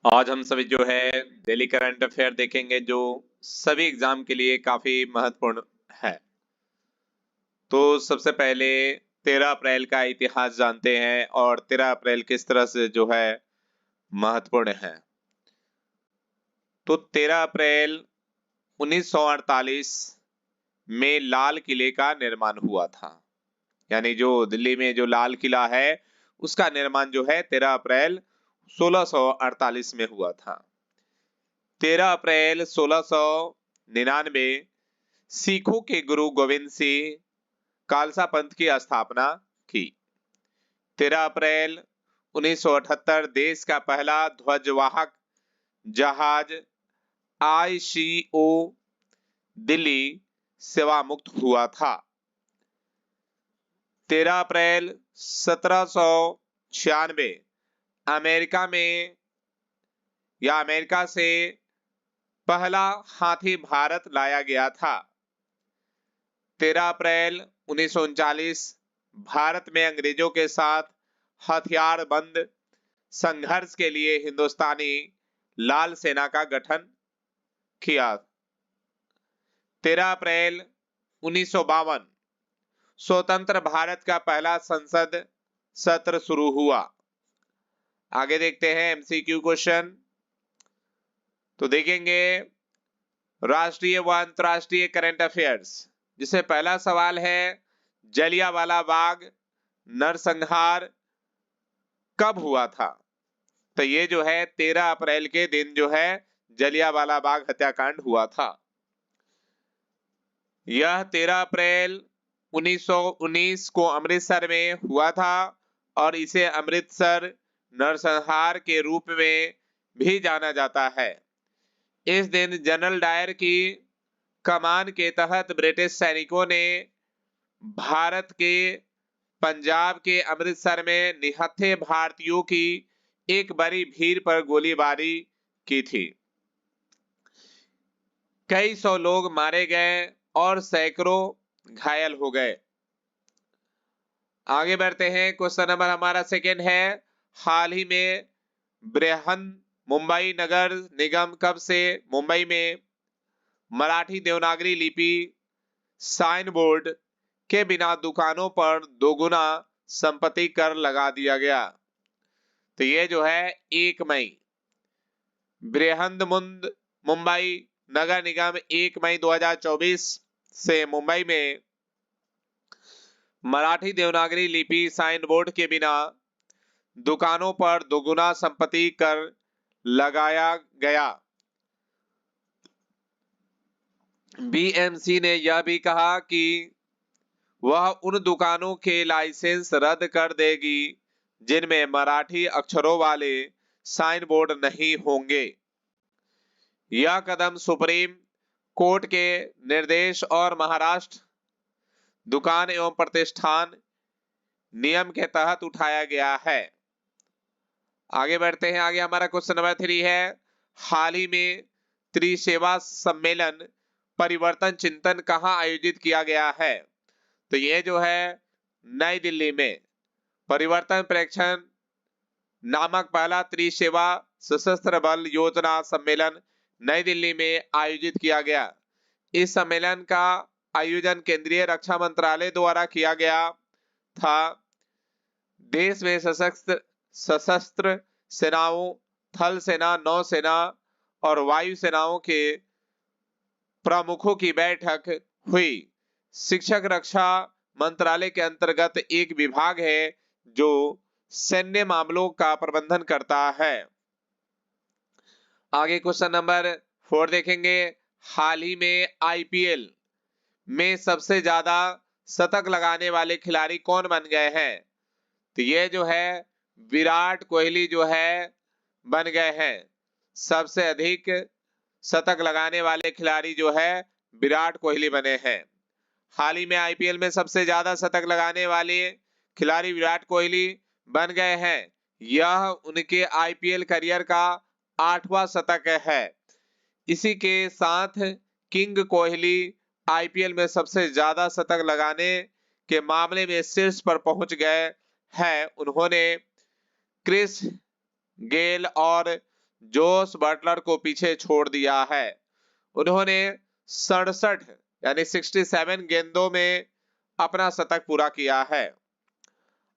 आज हम सभी जो है डेली करंट अफेयर देखेंगे जो सभी एग्जाम के लिए काफी महत्वपूर्ण है। तो सबसे पहले 13 अप्रैल का इतिहास जानते हैं और 13 अप्रैल किस तरह से जो है महत्वपूर्ण है। तो 13 अप्रैल 1948 में लाल किले का निर्माण हुआ था। यानी जो दिल्ली में जो लाल किला है उसका निर्माण जो है 13 अप्रैल 1648 में हुआ था। 13 अप्रैल 1699 सिखों के गुरु गोविंद सिंह खालसा पंथ की स्थापना की। 13 अप्रैल 1978 देश का पहला ध्वजवाहक जहाज ICO दिल्ली सेवा मुक्त हुआ था। 13 अप्रैल 1796 अमेरिका से पहला हाथी भारत लाया गया था। 13 अप्रैल 1939 भारत में अंग्रेजों के साथ हथियार बंद संघर्ष के लिए हिंदुस्तानी लाल सेना का गठन किया। 13 अप्रैल 1952 स्वतंत्र भारत का पहला संसद सत्र शुरू हुआ। आगे देखते हैं MCQ क्वेश्चन। तो देखेंगे राष्ट्रीय व अंतरराष्ट्रीय करंट अफेयर्स, जिसमें पहला सवाल है जलियांवाला बाग नरसंहार कब हुआ था। तो ये जो है 13 अप्रैल के दिन जो है जलियांवाला बाग हत्याकांड हुआ था। यह 13 अप्रैल 1919 को अमृतसर में हुआ था और इसे अमृतसर नरसंहार के रूप में भी जाना जाता है। इस दिन जनरल डायर की कमान के तहत ब्रिटिश सैनिकों ने भारत के पंजाब के अमृतसर में निहत्थे भारतीयों की एक बड़ी भीड़ पर गोलीबारी की थी। कई सौ लोग मारे गए और सैकड़ों घायल हो गए। आगे बढ़ते हैं। क्वेश्चन नंबर हमारा सेकंड है, हाल ही में बृहन मुंबई नगर निगम कब से मुंबई में मराठी देवनागरी लिपि साइन बोर्ड के बिना दुकानों पर दोगुना संपत्ति कर लगा दिया गया। तो ये जो है 1 मई बृहन्मुंबई मुंबई नगर निगम 1 मई 2024 से मुंबई में मराठी देवनागरी लिपि साइन बोर्ड के बिना दुकानों पर दोगुना संपत्ति कर लगाया गया। BMC ने यह भी कहा कि वह उन दुकानों के लाइसेंस रद्द कर देगी जिनमें मराठी अक्षरों वाले साइन बोर्ड नहीं होंगे। यह कदम सुप्रीम कोर्ट के निर्देश और महाराष्ट्र दुकान एवं प्रतिष्ठान नियम के तहत उठाया गया है। आगे बढ़ते हैं। आगे हमारा क्वेश्चन नंबर 3 है, हाल ही में त्रिसेवा सम्मेलन परिवर्तन चिंतन कहाँ आयोजित किया गया है। तो ये जो है नई दिल्ली में परिवर्तन प्रेक्षण नामक पहला त्रिसेवा सशस्त्र बल योजना सम्मेलन नई दिल्ली में आयोजित किया गया। इस सम्मेलन का आयोजन केंद्रीय रक्षा मंत्रालय द्वारा किया गया था। देश में सशस्त्र सेनाओं, थल सेना, नौसेना और वायु सेनाओं के प्रमुखों की बैठक हुई। शिक्षक रक्षा मंत्रालय के अंतर्गत एक विभाग है जो सैन्य मामलों का प्रबंधन करता है। आगे क्वेश्चन नंबर 4 देखेंगे, हाल ही में IPL में सबसे ज्यादा शतक लगाने वाले खिलाड़ी कौन बन गए हैं। तो ये जो है विराट कोहली जो है बन गए हैं। सबसे अधिक शतक लगाने वाले खिलाड़ी जो है विराट कोहली बने हैं। हाल ही में IPL में सबसे ज्यादा शतक लगाने वाले खिलाड़ी विराट कोहली बन गए हैं। यह उनके IPL करियर का 8वां शतक है। इसी के साथ किंग कोहली IPL में सबसे ज्यादा शतक लगाने के मामले में शीर्ष पर पहुंच गए हैं। उन्होंने क्रिस गेल और जोस बटलर को पीछे छोड़ दिया है। उन्होंने 67 यानी 67 गेंदों में अपना शतक पूरा किया है।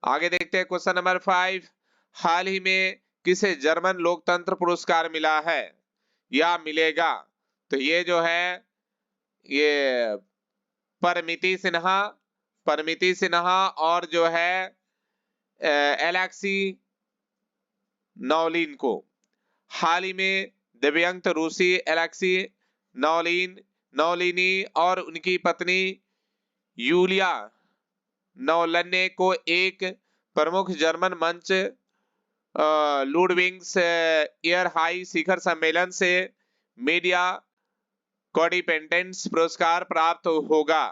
आगे देखते हैं क्वेश्चन नंबर 5। हाल ही में किसे जर्मन लोकतंत्र पुरस्कार मिला है या मिलेगा? तो ये जो है ये परमिती सिन्हा और जो है एलेक्सी नौलिन को। हाल ही में दिव्यांग रूसी एलेक्सी नौलिनी और उनकी पत्नी यूलिया नौलने को एक प्रमुख जर्मन मंच लुडविग्स एयर हाई शिखर सम्मेलन से मीडिया कॉर्डिपेंटेंस पुरस्कार प्राप्त होगा।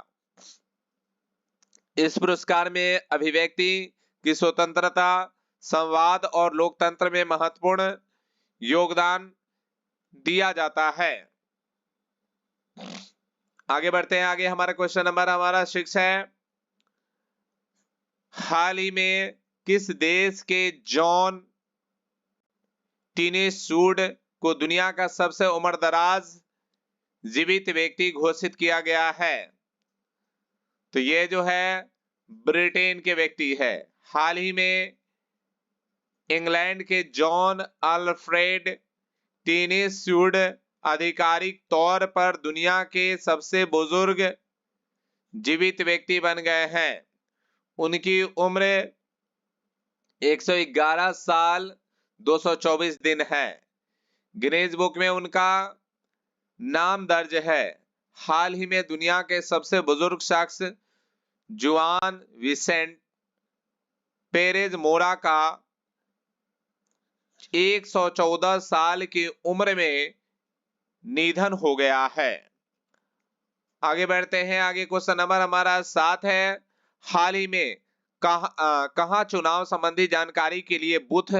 इस पुरस्कार में अभिव्यक्ति की स्वतंत्रता, संवाद और लोकतंत्र में महत्वपूर्ण योगदान दिया जाता है। आगे बढ़ते हैं। आगे हमारा क्वेश्चन नंबर 6 है। हाल ही में किस देश के जॉन टिनेसूड को दुनिया का सबसे उम्रदराज जीवित व्यक्ति घोषित किया गया है? तो ये जो है ब्रिटेन के व्यक्ति है। हाल ही में इंग्लैंड के जॉन अल्फ्रेड टिनेसूड आधिकारिक तौर पर दुनिया के सबसे बुजुर्ग जीवित व्यक्ति बन गए हैं। उनकी उम्र 111 साल 224 दिन है। गिनीज बुक में उनका नाम दर्ज है। हाल ही में दुनिया के सबसे बुजुर्ग शख्स जुआन विसेंट पेरेज मोरा का 114 साल की उम्र में निधन हो गया है। आगे बढ़ते हैं। आगे क्वेश्चन नंबर हमारा 7 है। हाल ही में कहां चुनाव संबंधी जानकारी के लिए बूथ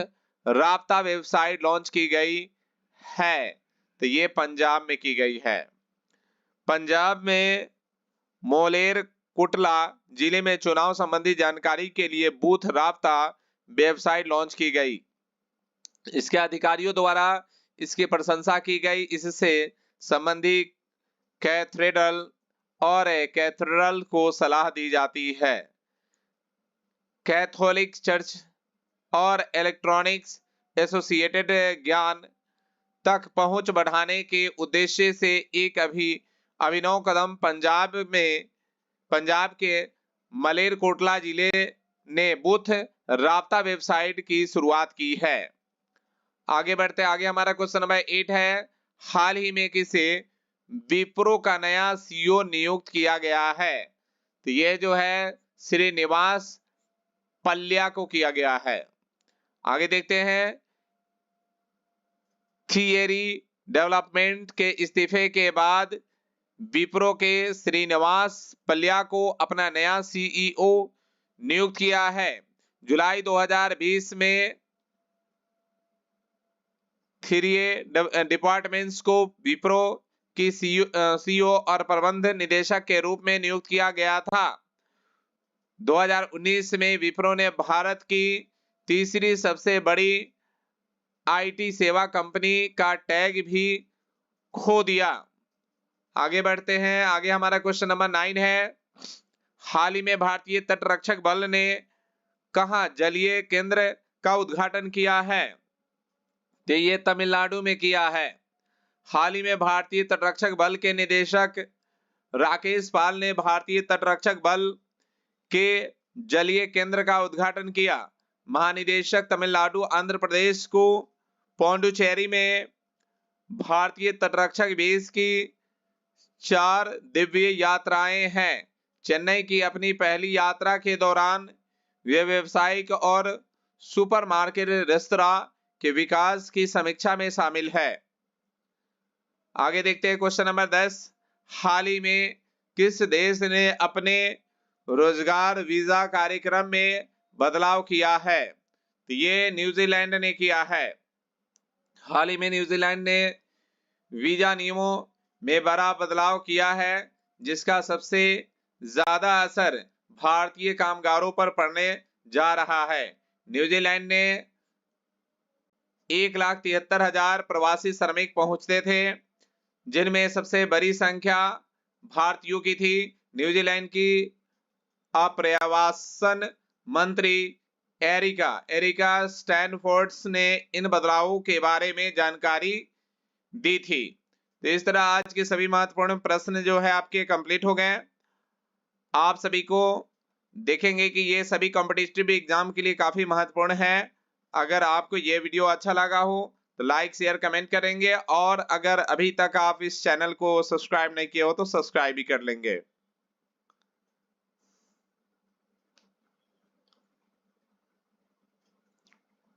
राब्ता वेबसाइट लॉन्च की गई है? तो ये पंजाब में की गई है। पंजाब में मोलेर कुटला जिले में चुनाव संबंधी जानकारी के लिए बूथ राब्ता वेबसाइट लॉन्च की गई। इसके अधिकारियों द्वारा इसकी प्रशंसा की गई। इससे संबंधी कैथेड्रल को सलाह दी जाती है। कैथोलिक चर्च और इलेक्ट्रॉनिक्स एसोसिएटेड ज्ञान तक पहुंच बढ़ाने के उद्देश्य से एक अभिनव कदम पंजाब के मलेरकोटला जिले ने बूथ राब्ता वेबसाइट की शुरुआत की है। आगे बढ़ते आगे हमारा क्वेश्चन नंबर 8 है। हाल ही में किसे विप्रो का नया सीईओ नियुक्त किया गया है? तो ये जो है श्रीनिवास पल्या को किया गया है। आगे देखते हैं। थियरी डेवलपमेंट के इस्तीफे के बाद विप्रो के श्रीनिवास पल्या को अपना नया सीईओ नियुक्त किया है। जुलाई 2020 में थियरी डिपार्टमेंट्स को विप्रो की सीईओ और प्रबंध निदेशक के रूप में नियुक्त किया गया था। 2019 में विप्रो ने भारत की तीसरी सबसे बड़ी आईटी सेवा कंपनी का टैग भी खो दिया। आगे बढ़ते हैं। आगे हमारा क्वेश्चन नंबर 9 है। हाल ही में भारतीय तटरक्षक बल ने कहां जलीय केंद्र का उद्घाटन किया है? तो ये तमिलनाडु में किया है। हाल ही में भारतीय तटरक्षक बल के निदेशक राकेश पाल ने भारतीय तटरक्षक बल के जलीय केंद्र का उद्घाटन किया। महानिदेशक तमिलनाडु आंध्र प्रदेश को पौंडुचेरी में भारतीय तटरक्षक बेस की 4 दिव्य यात्राएं हैं। चेन्नई की अपनी पहली यात्रा के दौरान वे व्यावसायिक और सुपरमार्केट रेस्तरां के विकास की समीक्षा में शामिल है। आगे देखते हैं क्वेश्चन नंबर 10। हाल ही में किस देश ने अपने रोजगार वीजा कार्यक्रम में बदलाव किया है? तो ये न्यूजीलैंड ने किया है। हाल ही में न्यूजीलैंड ने वीजा नियमों में बड़ा बदलाव किया है, जिसका सबसे ज्यादा असर भारतीय कामगारों पर पड़ने जा रहा है। न्यूजीलैंड ने 1,73,000 प्रवासी श्रमिक पहुंचते थे, जिनमें सबसे बड़ी संख्या भारतीयों की थी। न्यूजीलैंड की अप्रवासन मंत्री एरिका स्टैनफोर्ड्स ने इन बदलावों के बारे में जानकारी दी थी। तो इस तरह आज के सभी महत्वपूर्ण प्रश्न जो है आपके कंप्लीट हो गए। आप सभी को देखेंगे कि ये सभी कॉम्पिटिटिव एग्जाम के लिए काफी महत्वपूर्ण है। अगर आपको ये वीडियो अच्छा लगा हो तो लाइक शेयर कमेंट करेंगे, और अगर अभी तक आप इस चैनल को सब्सक्राइब नहीं किए हो तो सब्सक्राइब भी कर लेंगे।